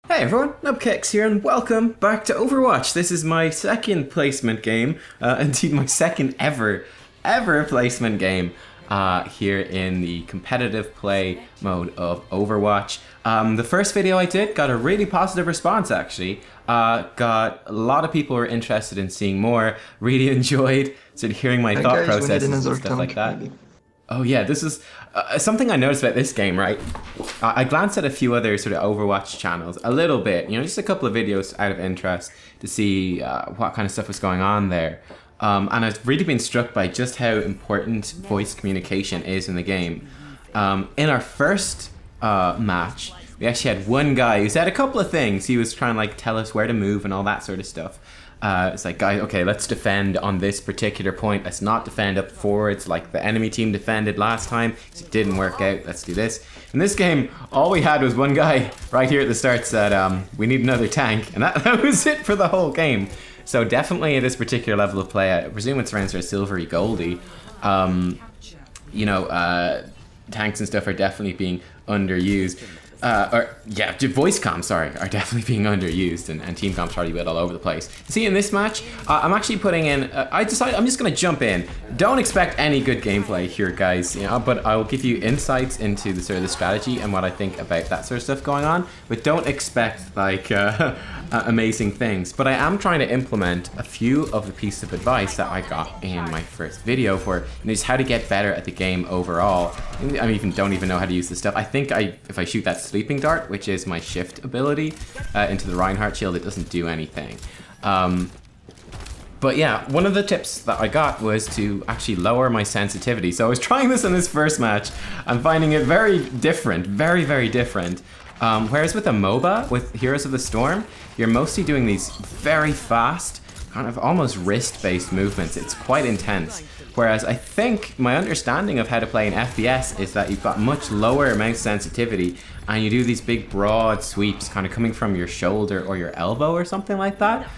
Hey everyone, Nubkeks here and welcome back to Overwatch. This is my second placement game, indeed my second ever placement game here in the competitive play mode of Overwatch. The first video I did got a really positive response actually. Got a lot of people who were interested in seeing more, really enjoyed sort of hearing my thought processes and stuff like that. Maybe. Oh yeah, this is something I noticed about this game, right? I glanced at a few other sort of Overwatch channels, a little bit, just a couple of videos out of interest to see what kind of stuff was going on there. And I've really been struck by just how important voice communication is in the game. In our first match, we actually had one guy who said a couple of things. He was trying to like tell us where to move and all that sort of stuff. It's like, guys, okay, let's defend on this particular point. Let's not defend up forwards like the enemy team defended last time. It didn't work out. Let's do this. In this game, all we had was one guy right here at the start said, we need another tank. And that was it for the whole game. So definitely at this particular level of play, I presume it's around sort of silvery goldy. Tanks and stuff are definitely being underused. Voice comms, sorry, are definitely being underused, and team comms are already a bit all over the place. See, in this match, I'm actually putting in, I decided I'm just going to jump in. Don't expect any good gameplay here, guys, but I will give you insights into the sort of the strategy and what I think about that sort of stuff going on, but don't expect, like, amazing things. But I am trying to implement a few of the pieces of advice that I got in my first video for just how to get better at the game overall. I don't even know how to use this stuff. I think if I shoot that sleeping dart, which is my shift ability, into the Reinhardt shield, it doesn't do anything. But yeah, one of the tips that I got was to actually lower my sensitivity. So I was trying this in this first match. I'm finding it very different, very different. Whereas with a MOBA, with Heroes of the Storm, you're mostly doing these very fast, kind of almost wrist-based movements. It's quite intense. Whereas I think my understanding of how to play an FPS is that you've got much lower mouse sensitivity and you do these big broad sweeps kind of coming from your shoulder or your elbow or something like that.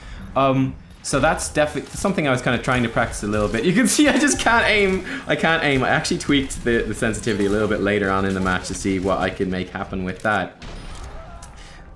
So that's definitely something I was kind of trying to practice a little bit. You can see I just can't aim. I can't aim. I actually tweaked the sensitivity a little bit later on in the match to see what I could make happen with that.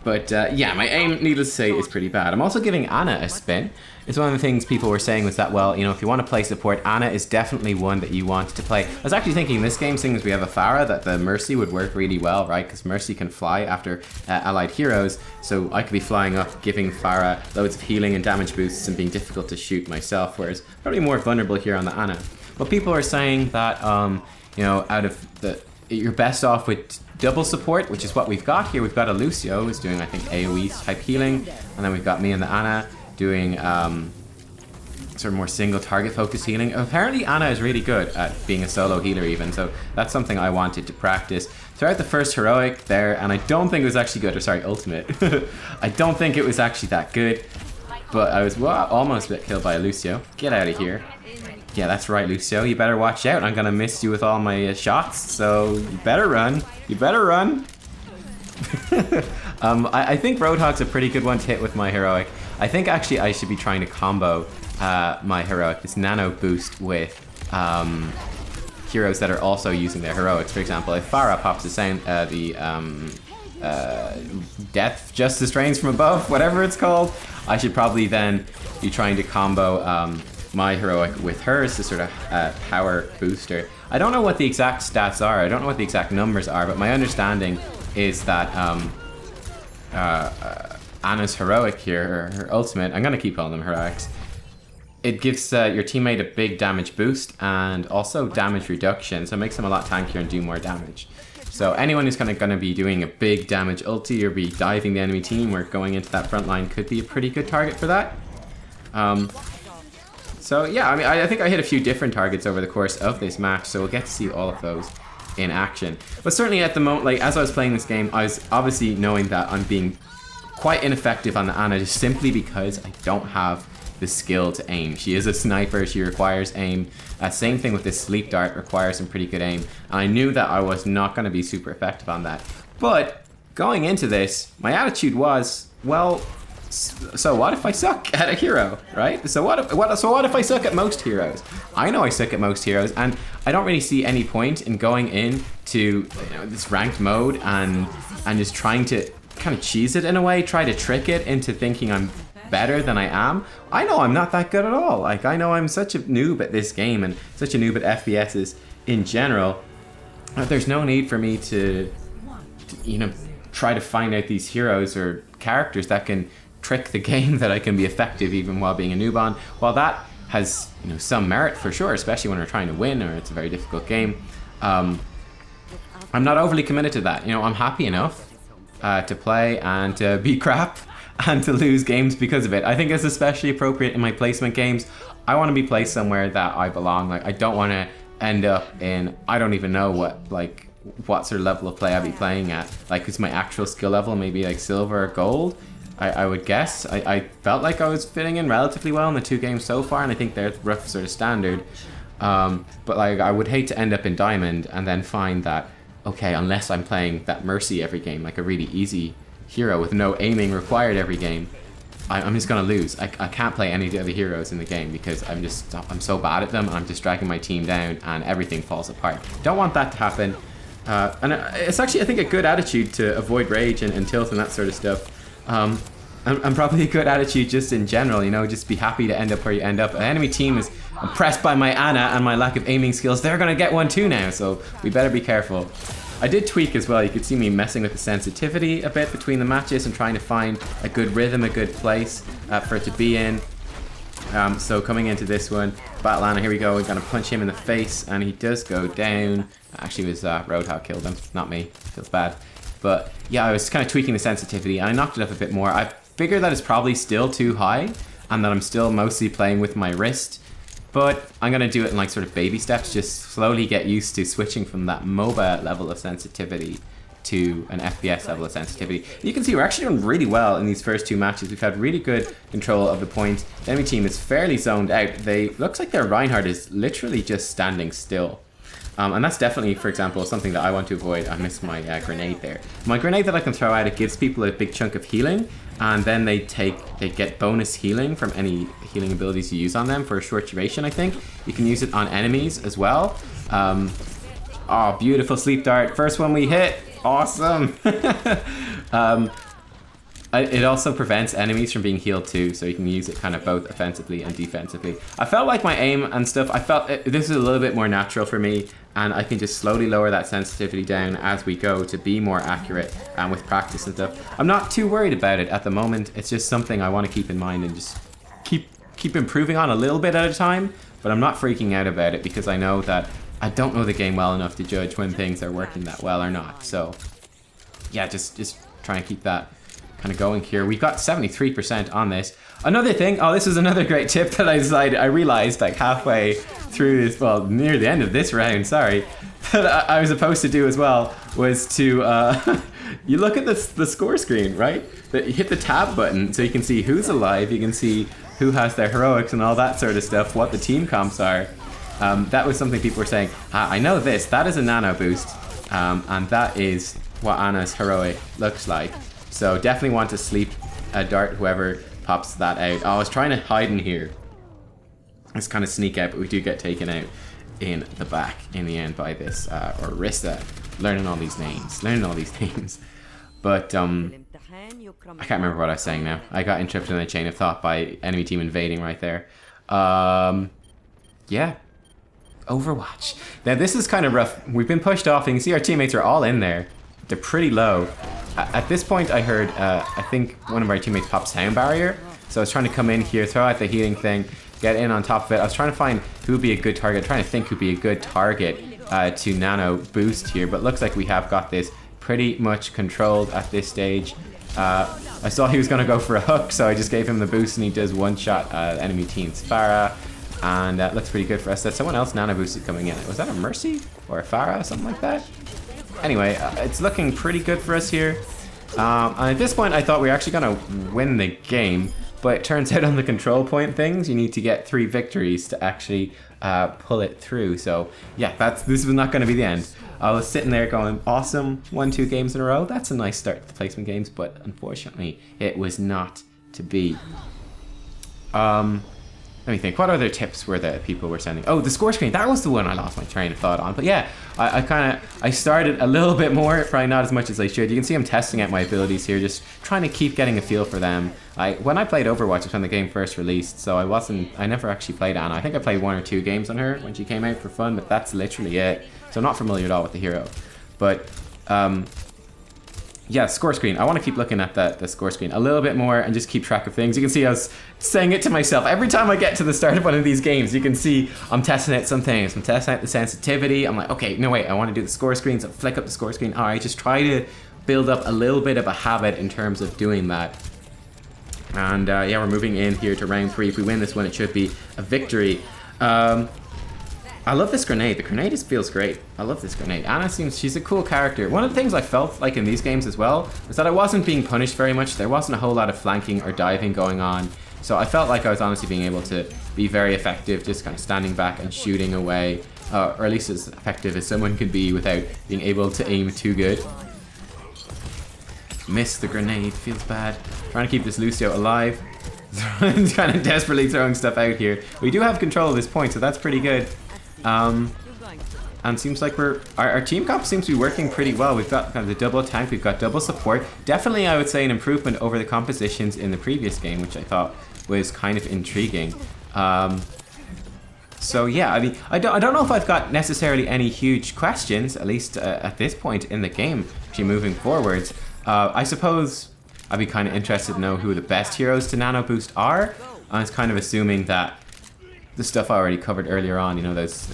But yeah, my aim, needless to say, is pretty bad. I'm also giving Anna a spin. It's one of the things people were saying was that, well, if you want to play support, Anna is definitely one that you want to play. I was actually thinking this game, seeing as we have a Pharah, that the Mercy would work really well, right? Because Mercy can fly after allied heroes, so I could be flying up, giving Pharah loads of healing and damage boosts and being difficult to shoot myself, whereas probably more vulnerable here on the Anna. But people are saying that, out of you're best off with double support, which is what we've got here. We've got a Lucio who's doing, I think, AoE type healing, and then we've got me and the Anna doing sort of more single target focus healing. Apparently Anna is really good at being a solo healer even, so that's something I wanted to practice. Throughout the first heroic there, and I don't think it was actually good, or sorry, ultimate. I don't think it was actually that good, but I was almost a bit killed by a Lucio. Get out of here. Yeah, that's right, Lucio. You better watch out. I'm gonna miss you with all my shots, so you better run. You better run. I think Roadhog's a pretty good one to hit with my heroic. I think actually I should be trying to combo my heroic, this nano boost, with heroes that are also using their heroics. For example, if Pharah pops the Death Justice Reigns from above, whatever it's called, I should probably then be trying to combo my heroic with hers to sort of power booster. I don't know what the exact stats are. I don't know what the exact numbers are, but my understanding is that Anna's heroic here, her ultimate, I'm gonna keep calling them heroics, it gives your teammate a big damage boost and also damage reduction, so it makes them a lot tankier and do more damage. So anyone who's kind of gonna be doing a big damage ulti or be diving the enemy team or going into that front line could be a pretty good target for that. So yeah, I think I hit a few different targets over the course of this match, so we'll get to see all of those in action. But certainly at the moment, like as I was playing this game, I was obviously knowing that I'm being quite ineffective on the Anna just simply because I don't have the skill to aim. She is a sniper, she requires aim. Same thing with this sleep dart, requires some pretty good aim. And I knew that I was not going to be super effective on that. But going into this, my attitude was, well, so what if I suck at a hero, right? So what if I suck at most heroes? I know I suck at most heroes, and I don't really see any point in going into this ranked mode and just trying to kind of cheese it in a way, try to trick it into thinking I'm better than I am. I know I'm not that good at all. Like, I know I'm such a noob at this game and such a noob at FPSs in general. There's no need for me to you know, try to find out these heroes or characters that can trick the game that I can be effective even while being a noob on. While that has, you know, some merit for sure, especially when we're trying to win or it's a very difficult game, I'm not overly committed to that. You know, I'm happy enough to play and to be crap and to lose games because of it. I think it's especially appropriate in my placement games. I want to be placed somewhere that I belong. Like, I don't want to end up in, I don't even know what sort of level of play I'd be playing at. Like, it's my actual skill level, maybe like silver or gold, I would guess. I felt like I was fitting in relatively well in the 2 games so far, and I think they're rough sort of standard. But like, I would hate to end up in diamond and then find that, okay, unless I'm playing that Mercy every game, like a really easy hero with no aiming required every game, I'm just gonna lose. I can't play any of the other heroes in the game because I'm so bad at them, and I'm just dragging my team down and everything falls apart. Don't want that to happen. And it's actually, I think, a good attitude to avoid rage and tilt and that sort of stuff. And probably a good attitude just in general, you know, just be happy to end up where you end up. An enemy team is impressed by my Ana and my lack of aiming skills. They're gonna get one too now, so we better be careful. I did tweak as well. You could see me messing with the sensitivity a bit between the matches and trying to find a good rhythm, a good place for it to be in. So coming into this one, Battle Ana, here we go. We're gonna punch him in the face, and he does go down. Actually, it was Roadhog killed him, not me. Feels bad. But yeah, I was kind of tweaking the sensitivity, and I knocked it up a bit more. I figured that it's probably still too high, and that I'm still mostly playing with my wrist. But I'm gonna do it in like sort of baby steps, just slowly get used to switching from that MOBA level of sensitivity to an FPS level of sensitivity. You can see we're actually doing really well in these first 2 matches. We've had really good control of the point. The enemy team is fairly zoned out. Looks like their Reinhardt is literally just standing still. And that's definitely, for example, something that I want to avoid. I missed my grenade there. My grenade that I can throw out, it gives people a big chunk of healing, and then they get bonus healing from any healing abilities you use on them for a short duration, I think. You can use it on enemies as well. Oh, beautiful sleep dart. First one we hit. Awesome. It also prevents enemies from being healed too, so you can use it kind of both offensively and defensively. I felt like my aim and stuff, this is a little bit more natural for me, and I can just slowly lower that sensitivity down as we go to be more accurate and with practice and stuff. I'm not too worried about it at the moment. It's just something I want to keep in mind and just keep improving on a little bit at a time, but I'm not freaking out about it because I know that I don't know the game well enough to judge when things are working that well or not. So yeah, just try and keep that kind of going here. We've got 73% on this. Another thing, this is another great tip that I realized like halfway through this, well, near the end of this round, sorry, that I was supposed to do as well, was to, you look at the score screen, right? You hit the tab button so you can see who's alive, you can see who has their heroics and all that sort of stuff, what the team comps are. That was something people were saying, I know this, that is a nano boost, and that is what Ana's heroic looks like. So definitely want to sleep dart whoever pops that out. Oh, I was trying to hide in here. Let's kind of sneak out, but we do get taken out in the back in the end by this Orisa. Learning all these names. But I can't remember what I was saying now. I got interrupted in a chain of thought by enemy team invading right there. Yeah. Overwatch. Now this is kind of rough. We've been pushed off. You can see our teammates are all in there. They're pretty low. At this point I heard, I think one of our teammates popped sound barrier. So I was trying to come in here, throw out the healing thing, get in on top of it. I was trying to find who would be a good target, trying to think who'd be a good target to nano boost here. But looks like we have got this pretty much controlled at this stage. I saw he was going to go for a hook, so I just gave him the boost and he does one shot enemy team's Pharah. And that looks pretty good for us. There's someone else nano boosted coming in. Was that a Mercy or a Pharah, something like that? Anyway, it's looking pretty good for us here. And at this point, I thought we were actually going to win the game. But it turns out on the control point things, you need to get 3 victories to actually pull it through. So yeah, this was not going to be the end. I was sitting there going, awesome, 1-2 games in a row. That's a nice start to the placement games, but unfortunately, it was not to be. Let me think. What other tips were that people were sending? Oh, the score screen. That was the one I lost my train of thought on. But yeah, I started a little bit more, probably not as much as I should. You can see I'm testing out my abilities here, just trying to keep getting a feel for them. When I played Overwatch, was when the game first released, so I never actually played Ana. I think I played 1 or 2 games on her when she came out for fun, but that's literally it. So I'm not familiar at all with the hero. But yeah, score screen. I want to keep looking at the score screen a little bit more and just keep track of things. You can see I was saying it to myself. Every time I get to the start of one of these games, you can see I'm testing out some things. I'm testing out the sensitivity. I'm like, okay, no wait, I want to do the score screen. So flick up the score screen. All right, just try to build up a little bit of a habit in terms of doing that. And yeah, we're moving in here to round 3. If we win this one, it should be a victory. I love this grenade. The grenade just feels great. I love this grenade. Ana she's a cool character. One of the things I felt like in these games as well is that I wasn't being punished very much. There wasn't a whole lot of flanking or diving going on. So I felt like I was honestly being able to be very effective, just kind of standing back and shooting away, or at least as effective as someone could be without being able to aim too good. Missed the grenade, feels bad. Trying to keep this Lucio alive. Kind of desperately throwing stuff out here. We do have control of this point, so that's pretty good. And seems like our team comp seems to be working pretty well. We've got kind of the double tank, we've got double support. Definitely, I would say, an improvement over the compositions in the previous game, which I thought was kind of intriguing. So yeah, I mean, I don't know if I've got necessarily any huge questions, at least at this point in the game, actually moving forwards. I suppose I'd be kind of interested to know who the best heroes to nano boost are. I was kind of assuming that the stuff I already covered earlier on, you know, there's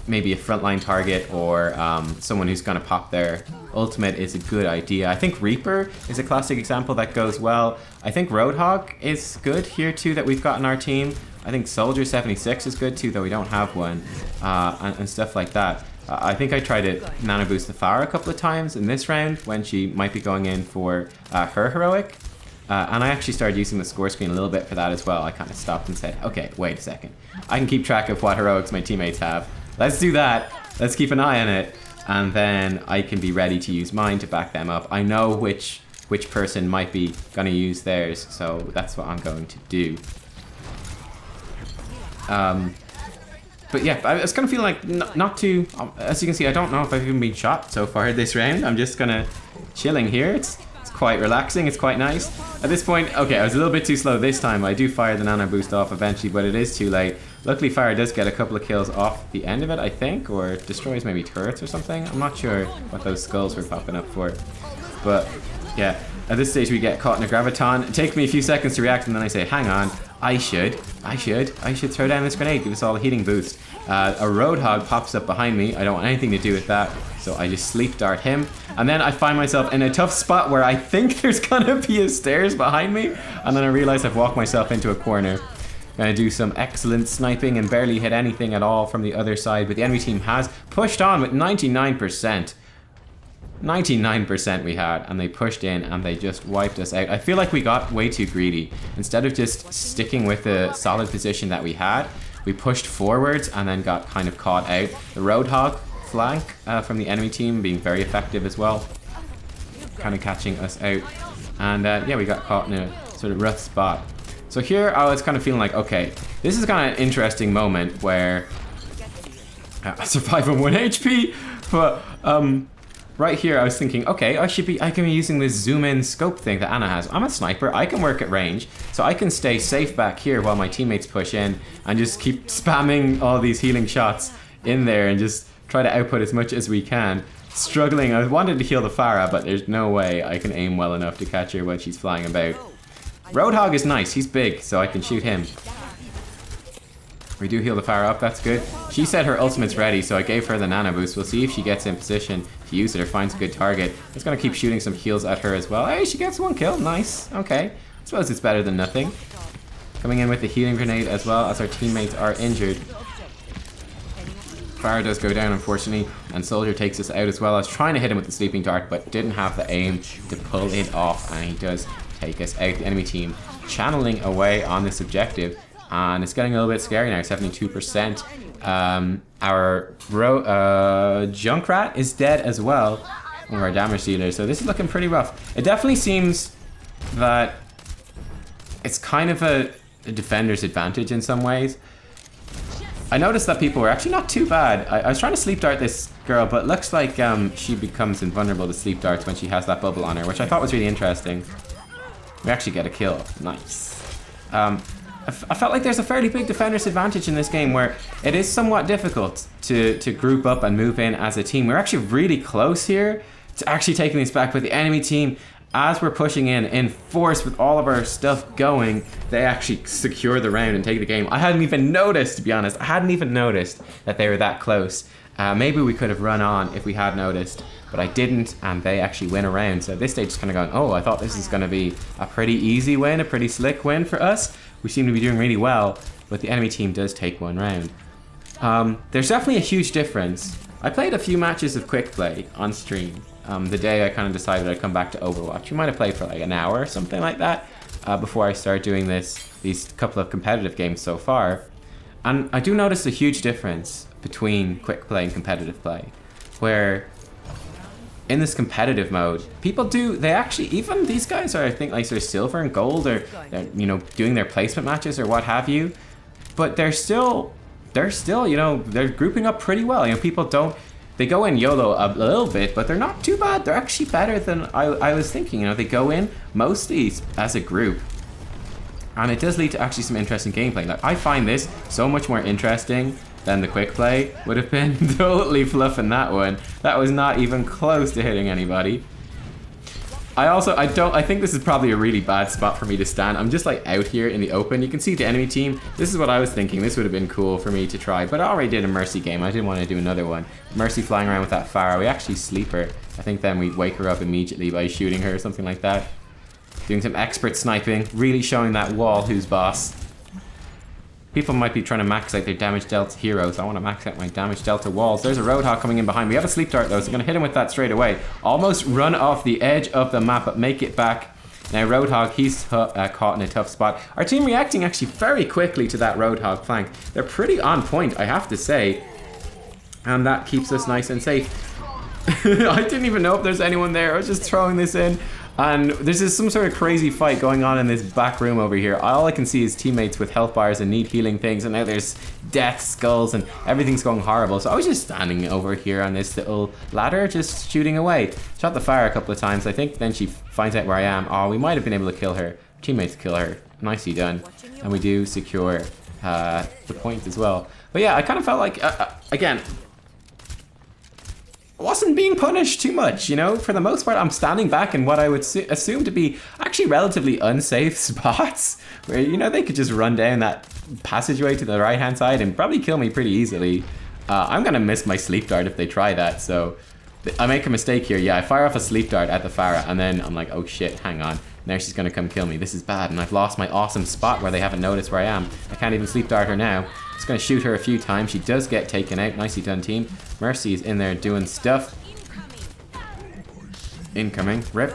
maybe a frontline target or someone who's going to pop their ultimate is a good idea. I think Reaper is a classic example that goes well. I think Roadhog is good here too that we've got in our team. I think Soldier 76 is good too, though we don't have one, and stuff like that. I think I tried to nano boost the Pharah a couple of times in this round when she might be going in for her heroic. And I actually started using the score screen a little bit for that as well. I kind of stopped and said, okay, wait a second. I can keep track of what heroics my teammates have. Let's do that. Let's keep an eye on it. And then I can be ready to use mine to back them up. I know which person might be going to use theirs, so that's what I'm going to do. But yeah, I was kind of feeling like not too... As you can see, I don't know if I've even been shot so far this round. I'm just kind of chilling here. It's quite relaxing, it's quite nice. At this point, okay, I was a little bit too slow this time. I do fire the nano boost off eventually, but it is too late. Luckily, Fire does get a couple of kills off the end of it, I think, or destroys maybe turrets or something. I'm not sure what those skulls were popping up for. But yeah, at this stage we get caught in a graviton. It takes me a few seconds to react, and then I say, hang on, I should throw down this grenade, give us all a healing boost. A Roadhog pops up behind me. I don't want anything to do with that, so I just sleep dart him. And then I find myself in a tough spot where I think there's gonna be a stairs behind me, and then I realize I've walked myself into a corner. Gonna do some excellent sniping and barely hit anything at all from the other side, but the enemy team has pushed on with 99%. 99% we had, and they pushed in and they just wiped us out. I feel like we got way too greedy. Instead of just sticking with the solid position that we had, we pushed forwards and then got kind of caught out. The Roadhog flank from the enemy team being very effective as well, kind of catching us out. And yeah, we got caught in a sort of rough spot. So here I was kind of feeling like, okay, this is kind of an interesting moment where I survive on 1 HP, but right here I was thinking, okay, I can be using this zoom in scope thing that Ana has. I'm a sniper, I can work at range, so I can stay safe back here while my teammates push in and just keep spamming all these healing shots in there and just try to output as much as we can. Struggling, I wanted to heal the Pharah, but there's no way I can aim well enough to catch her when she's flying about. Roadhog is nice, he's big, so I can shoot him. We do heal the Pharah up, that's good. She said her ultimate's ready, so I gave her the nano boost. We'll see if she gets in position to use it or finds a good target. I'm just gonna keep shooting some heals at her as well. Hey, she gets 1 kill, nice, okay. I suppose it's better than nothing. Coming in with the healing grenade as well as our teammates are injured. Pharah does go down, unfortunately, and Soldier takes us out as well. I was trying to hit him with the sleeping dart, but didn't have the aim to pull it off, and he does take us out. The enemy team channeling away on this objective, and it's getting a little bit scary now. 72%. Our Junkrat is dead as well, one of our damage dealers, so this is looking pretty rough. It definitely seems that it's kind of a a defender's advantage in some ways. I noticed that people were actually not too bad. I was trying to sleep dart this girl, but it looks like she becomes invulnerable to sleep darts when she has that bubble on her, which I thought was really interesting. We actually get a kill. Nice. I felt like there's a fairly big defender's advantage in this game where it is somewhat difficult to group up and move in as a team. We're actually really close here to actually taking this back, but the enemy team, as we're pushing in force with all of our stuff going, they actually secure the round and take the game. I hadn't even noticed, to be honest. I hadn't even noticed that they were that close. Maybe we could have run on if we had noticed, but I didn't, and they actually win a round. So at this stage, just kind of going, oh, I thought this was going to be a pretty easy win, a pretty slick win for us. We seem to be doing really well, but the enemy team does take one round. There's definitely a huge difference. I played a few matches of quick play on stream. The day I kind of decided I'd come back to Overwatch. We might have played for like an hour or something like that before I started doing these couple of competitive games so far. And I do notice a huge difference between quick play and competitive play, where in this competitive mode, they actually, even these guys are, I think, like sort of silver and gold, or they're, you know, doing their placement matches or what have you, but they're still, you know, they're grouping up pretty well. You know, they go in YOLO a little bit, but they're not too bad. They're actually better than I was thinking. You know, they go in mostly as a group, and it does lead to actually some interesting gameplay. Like, I find this so much more interesting than the quick play would have been. Totally fluffing that one. That was not even close to hitting anybody. I think this is probably a really bad spot for me to stand. I'm just like out here in the open. You can see the enemy team. This is what I was thinking. This would have been cool for me to try, but I already did a Mercy game. I didn't want to do another one. Mercy flying around with that Pharah. We actually sleep her. I think then we wake her up immediately by shooting her or something like that. Doing some expert sniping. Really showing that wall who's boss. People might be trying to max out their damage dealt heroes. I want to max out my damage dealt walls. There's a Roadhog coming in behind. We have a sleep dart though, so we're going to hit him with that straight away. Almost run off the edge of the map, but make it back. Now Roadhog, he's caught in a tough spot. Our team reacting actually very quickly to that Roadhog flank. They're pretty on point, I have to say. And that keeps us nice and safe. I didn't even know if there's anyone there. I was just throwing this in. And there's just some sort of crazy fight going on in this back room over here. All I can see is teammates with health bars and need healing things, and now there's death, skulls, and everything's going horrible. So I was just standing over here on this little ladder, just shooting away. Shot the fire a couple of times. I think then she finds out where I am. Oh, we might have been able to kill her. Teammates kill her. Nicely done. And we do secure the point as well. But yeah, I kind of felt like, again, wasn't being punished too much, you know. For the most part, I'm standing back in what I would assume to be actually relatively unsafe spots, where, you know, they could just run down that passageway to the right hand side and probably kill me pretty easily. I'm gonna miss my sleep dart if they try that, so I make a mistake here. Yeah, I fire off a sleep dart at the Pharah, and then I'm like, oh shit, hang on, now she's gonna come kill me. This is bad, and I've lost my awesome spot where they haven't noticed where I am. I can't even sleep dart her now. Just gonna shoot her a few times. She does get taken out. Nicely done, team. Mercy is in there doing stuff. Incoming. Rip.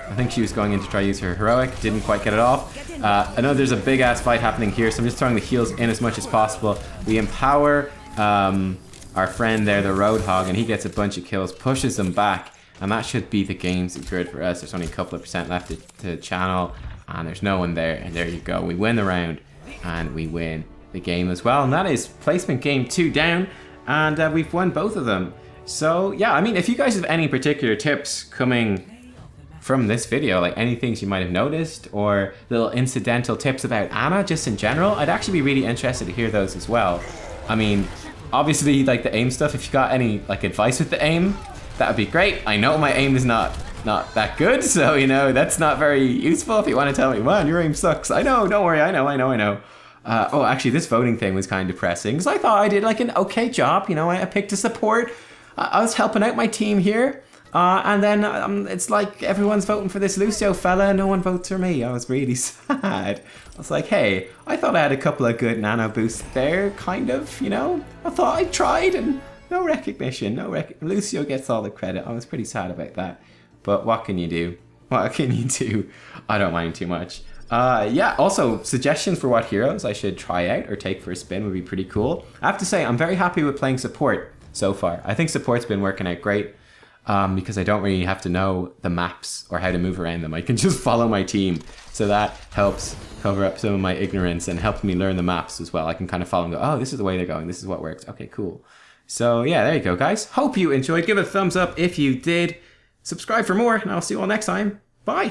I think she was going in to try to use her heroic. Didn't quite get it off. I know there's a big ass fight happening here, so I'm just throwing the heals in as much as possible. We empower our friend there, the Roadhog, and he gets a bunch of kills, pushes them back, and that should be the game secured for us. There's only a couple of percent left to channel, and there's no one there, and there you go. We win the round, and we win the game as well, and that is placement game 2 down, and we've won both of them. So yeah, I mean, if you guys have any particular tips coming from this video, like any things you might have noticed, or little incidental tips about Ana just in general, I'd actually be really interested to hear those as well. I mean, obviously, like the aim stuff, if you got any like advice with the aim, that would be great. I know my aim is not that good, so, you know, that's not very useful if you want to tell me, man, your aim sucks. I know, don't worry, I know. Oh, actually, this voting thing was kind of depressing, because I thought I did like an okay job. You know, I picked a support. I was helping out my team here. And then it's like everyone's voting for this Lucio fella and no one votes for me. I was really sad. I was like, hey, I thought I had a couple of good nano boosts there, kind of, you know. I thought I tried and no recognition, Lucio gets all the credit. I was pretty sad about that. But what can you do? What can you do? I don't mind too much. Yeah, also, suggestions for what heroes I should try out or take for a spin would be pretty cool. I have to say, I'm very happy with playing support so far. I think support's been working out great. because I don't really have to know the maps or how to move around them. I can just follow my team. So that helps cover up some of my ignorance and helps me learn the maps as well. I can kind of follow and go, oh, this is the way they're going. This is what works. Okay, cool. So yeah, there you go, guys. Hope you enjoyed. Give it a thumbs up if you did. Subscribe for more, and I'll see you all next time. Bye.